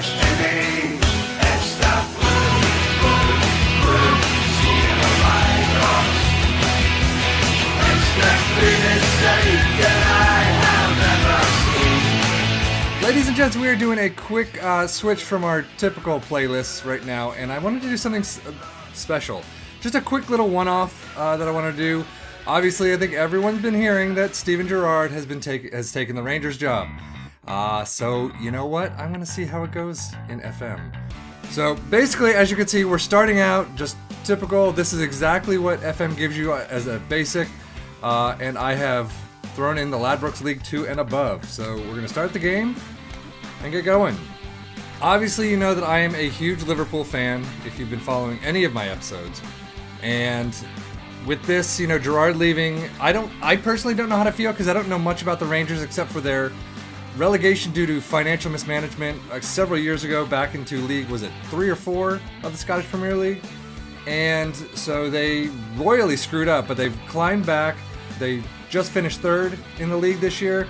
destiny. It's the blue seal of my cross. It's the cleanest state that I have ever seen. Ladies and gents, we are doing a quick switch from our typical playlists right now, and I wanted to do something special. Just a quick little one-off that I want to do. Obviously, I think everyone's been hearing that Steven Gerrard has taken the Rangers job. So, you know what? I'm going to see how it goes in FM. So, basically, as you can see, we're starting out just typical. This is exactly what FM gives you as a basic. And I have thrown in the Ladbrokes League 2 and above. So, we're going to start the game and get going. Obviously, you know that I am a huge Liverpool fan, if you've been following any of my episodes. And with this, you know, Gerrard leaving, I personally don't know how to feel because I don't know much about the Rangers except for their relegation due to financial mismanagement several years ago back into League, was it 3 or 4 of the Scottish Premier League? And so they royally screwed up, but they've climbed back. They just finished 3rd in the league this year.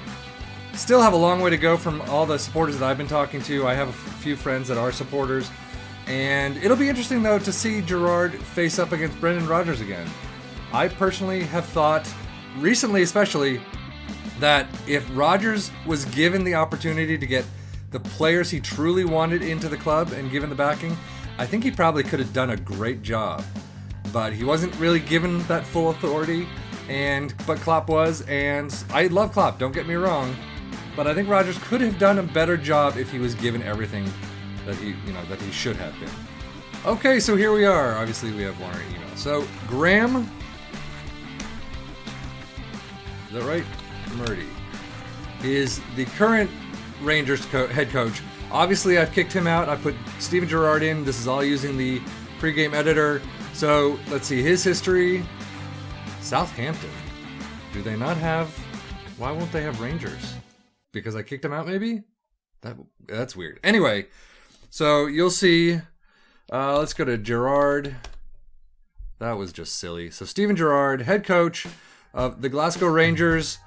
Still have a long way to go from all the supporters that I've been talking to. I have a few friends that are supporters. And it'll be interesting, though, to see Gerrard face up against Brendan Rodgers again. I personally have thought, recently especially, that if Rodgers was given the opportunity to get the players he truly wanted into the club and given the backing, I think he probably could have done a great job. But he wasn't really given that full authority, but Klopp was, and I love Klopp, don't get me wrong, but I think Rodgers could have done a better job if he was given everything that he should have been. Okay, so here we are. Obviously, we have one email. So, Graham, is that right? Murdy is the current Rangers head coach. Obviously, I've kicked him out. I put Steven Gerrard in. This is all using the pregame editor. So, let's see. His history. Southampton. Do they not have... Why won't they have Rangers? Because I kicked him out, maybe? That's weird. Anyway, so you'll see. Let's go to Gerrard. That was just silly. So Steven Gerrard, head coach of the Glasgow Rangers,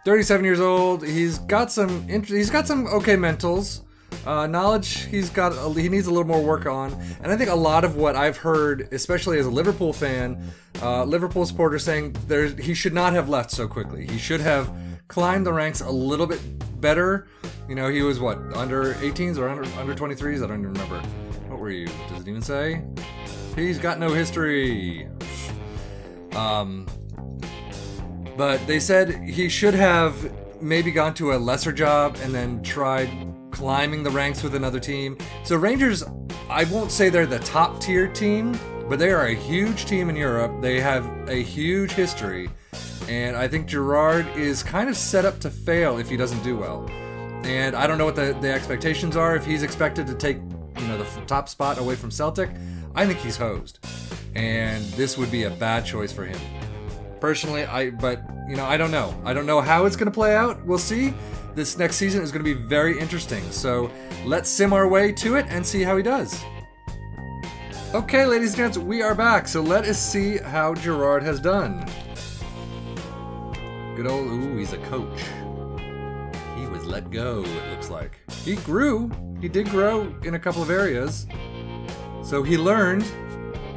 37 years old. He's got some okay mentals, knowledge. He needs a little more work on. And I think a lot of what I've heard, especially as a Liverpool fan, Liverpool supporters saying he should not have left so quickly. He should have climbed the ranks a little bit better. You know, he was what, under 18s or under 23s? I don't even remember. What were you? Does it even say? He's got no history. But they said he should have maybe gone to a lesser job and then tried climbing the ranks with another team. So Rangers, I won't say they're the top tier team, but they are a huge team in Europe. They have a huge history. And I think Gerrard is kind of set up to fail if he doesn't do well. And I don't know what the expectations are. If he's expected to take, the top spot away from Celtic, I think he's hosed. And this would be a bad choice for him. Personally, I don't know. I don't know how it's going to play out. We'll see. This next season is going to be very interesting. So let's sim our way to it and see how he does. Okay, ladies and gents, we are back. So let us see how Gerrard has done. Good old, he's a coach. He was let go, it looks like. He grew. He did grow in a couple of areas. So he learned.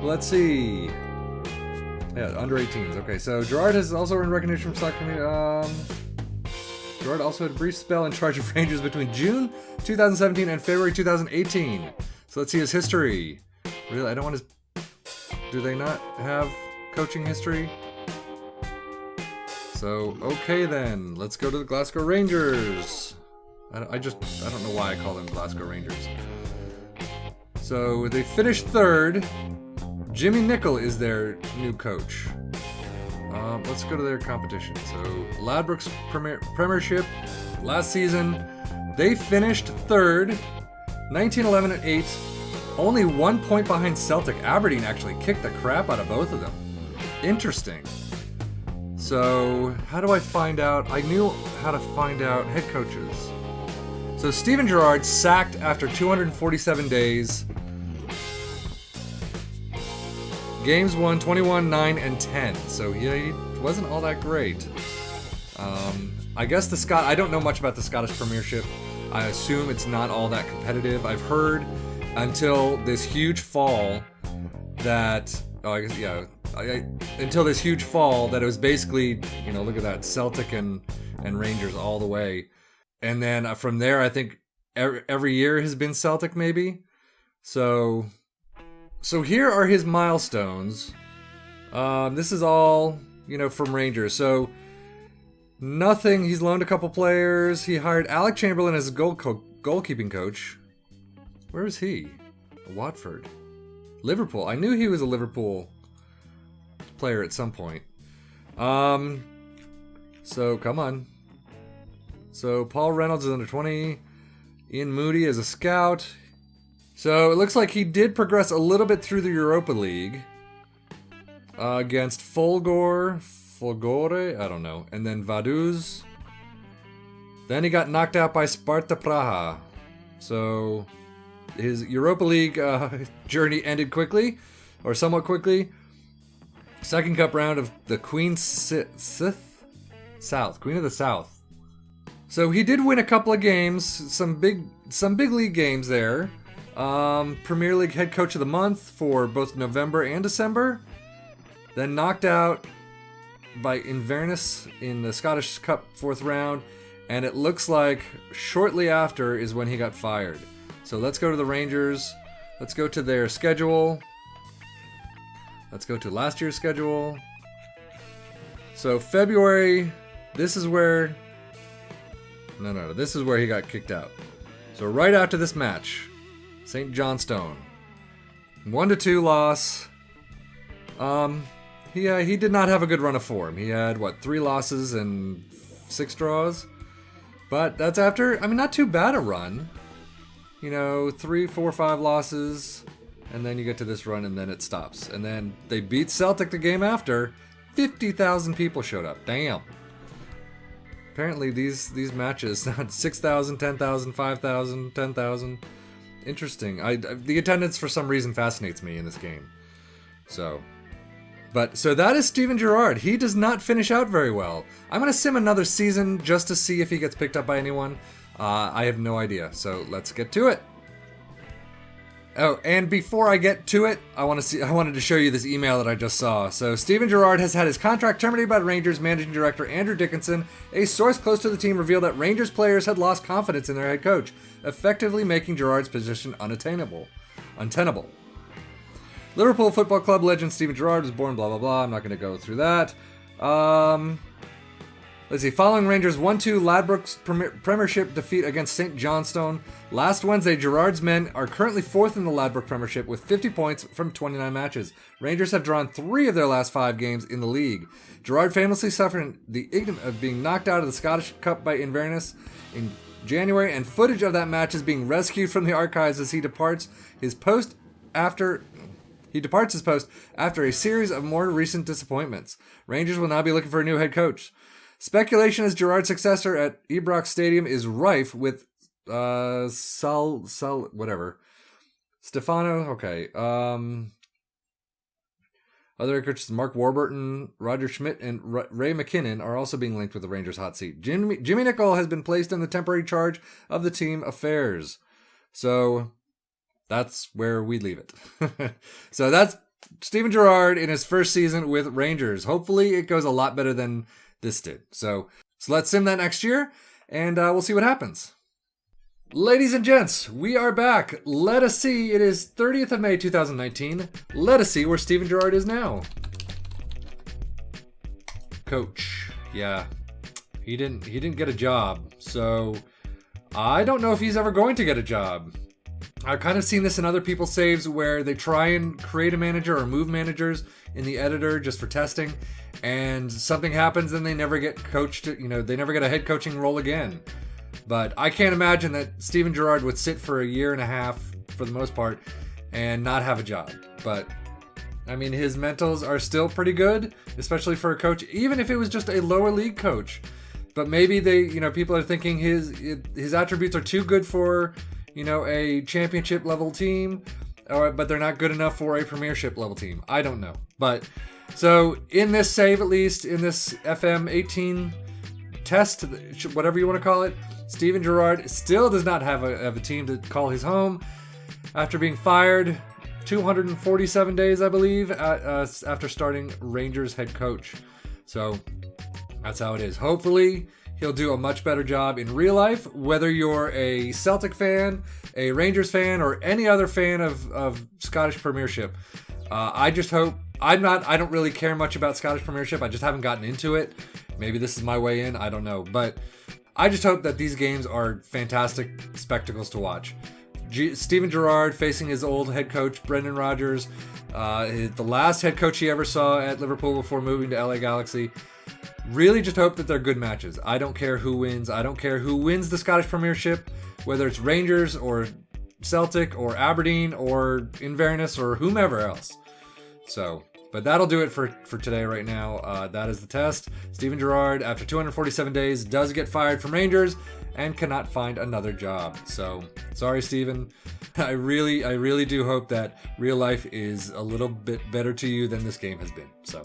Let's see. Yeah, under 18s. Okay, so Gerrard has also earned recognition from Slack community. Gerrard also had a brief spell in charge of Rangers between June 2017 and February 2018. So let's see his history. Really, I don't want his... Do they not have coaching history? So, okay then. Let's go to the Glasgow Rangers. I don't know why I call them Glasgow Rangers. So, they finished 3rd. Jimmy Nicol is their new coach. Let's go to their competition. So, Ladbrokes Premiership last season, they finished 3rd, 19-11 and 8, only 1 point behind Celtic. Aberdeen actually kicked the crap out of both of them. Interesting. So, how do I find out? I knew how to find out head coaches. So, Steven Gerrard sacked after 247 days. Games won 21, 9, and 10. So he wasn't all that great. I guess I don't know much about the Scottish Premiership. I assume it's not all that competitive. I've heard until this huge fall that, until this huge fall that it was basically, look at that, Celtic and Rangers all the way. And then from there, I think every year has been Celtic maybe. So here are his milestones. This is all, from Rangers. So nothing. He's loaned a couple players. He hired Alec Chamberlain as his goalkeeping coach. Where is he? Watford. Liverpool. I knew he was a Liverpool player at some point. So come on. So Paul Reynolds is under 20. Ian Moody is a scout. So it looks like he did progress a little bit through the Europa League against Folgore, I don't know, and then Vaduz. Then he got knocked out by Sparta Praha. So his Europa League journey ended quickly, or somewhat quickly. Second cup round of the Queen of the South. So he did win a couple of games, some big league games there. Premier League head coach of the month for both November and December. Then knocked out by Inverness in the Scottish Cup 4th round. And it looks like shortly after is when he got fired. So let's go to the Rangers. Let's go to their schedule. Let's go to last year's schedule. So February, this is where... No, this is where he got kicked out. So right after this match, St. Johnstone, 1-2 loss. He did not have a good run of form. He had 3 losses and 6 draws. But that's after, not too bad a run. 3, 4, 5 losses, and then you get to this run, and then it stops. And then they beat Celtic the game after. 50,000 people showed up. Damn. Apparently these matches, 6,000, 10,000, 5,000, 10,000. Interesting. The attendance for some reason fascinates me in this game. So that is Steven Gerrard. He does not finish out very well. I'm going to sim another season just to see if he gets picked up by anyone. I have no idea. So let's get to it. Oh, and before I get to it, I wanted to show you this email that I just saw. So Steven Gerrard has had his contract terminated by Rangers managing director Andrew Dickinson. A source close to the team revealed that Rangers players had lost confidence in their head coach, effectively making Gerrard's position untenable. Liverpool Football Club legend Steven Gerrard was born blah blah blah. I'm not going to go through that. Let's see. Following Rangers' 1-2 Ladbrokes Premiership defeat against St. Johnstone last Wednesday, Gerrard's men are currently 4th in the Ladbroke Premiership with 50 points from 29 matches. Rangers have drawn 3 of their last 5 games in the league. Gerrard famously suffered the ignominy of being knocked out of the Scottish Cup by Inverness in January, and footage of that match is being rescued from the archives as he departs his post after a series of more recent disappointments. Rangers will now be looking for a new head coach. Speculation as Gerrard's successor at Ibrox Stadium is rife with Stefano. Okay. Other coaches Mark Warburton, Roger Schmidt, and Ray McKinnon are also being linked with the Rangers hot seat. Jimmy Nicholl has been placed in the temporary charge of the team affairs. So that's where we leave it. So that's Steven Gerrard in his first season with Rangers. Hopefully it goes a lot better than this did. So let's sim that next year, and we'll see what happens. Ladies and gents, we are back. Let us see. It is 30th of May, 2019. Let us see where Steven Gerrard is now. Coach. Yeah. He didn't get a job. So I don't know if he's ever going to get a job. I've kind of seen this in other people's saves where they try and create a manager or move managers in the editor just for testing, and something happens and they never get coached, they never get a head coaching role again. But I can't imagine that Steven Gerrard would sit for a year and a half, for the most part, and not have a job. But, his mentals are still pretty good, especially for a coach, even if it was just a lower league coach. But maybe people are thinking his attributes are too good for a championship level team, but they're not good enough for a premiership level team. I don't know. But so in this save, at least in this FM 18 test, whatever you want to call it, Steven Gerrard still does not have a team to call his home after being fired 247 days, I believe, after starting Rangers head coach. So that's how it is. Hopefully, he'll do a much better job in real life, whether you're a Celtic fan, a Rangers fan, or any other fan of Scottish Premiership. I just hope... I don't really care much about Scottish Premiership. I just haven't gotten into it. Maybe this is my way in. I don't know. But I just hope that these games are fantastic spectacles to watch. Steven Gerrard facing his old head coach, Brendan Rodgers, the last head coach he ever saw at Liverpool before moving to LA Galaxy. Really just hope that they're good matches. I don't care who wins. I don't care who wins the Scottish Premiership, whether it's Rangers or Celtic or Aberdeen or Inverness or whomever else. So, but that'll do it for today right now. That is the test. Steven Gerrard, after 247 days, does get fired from Rangers and cannot find another job. So, sorry, Steven. I really do hope that real life is a little bit better to you than this game has been. So,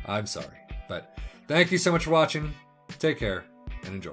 I'm sorry. But thank you so much for watching. Take care and enjoy.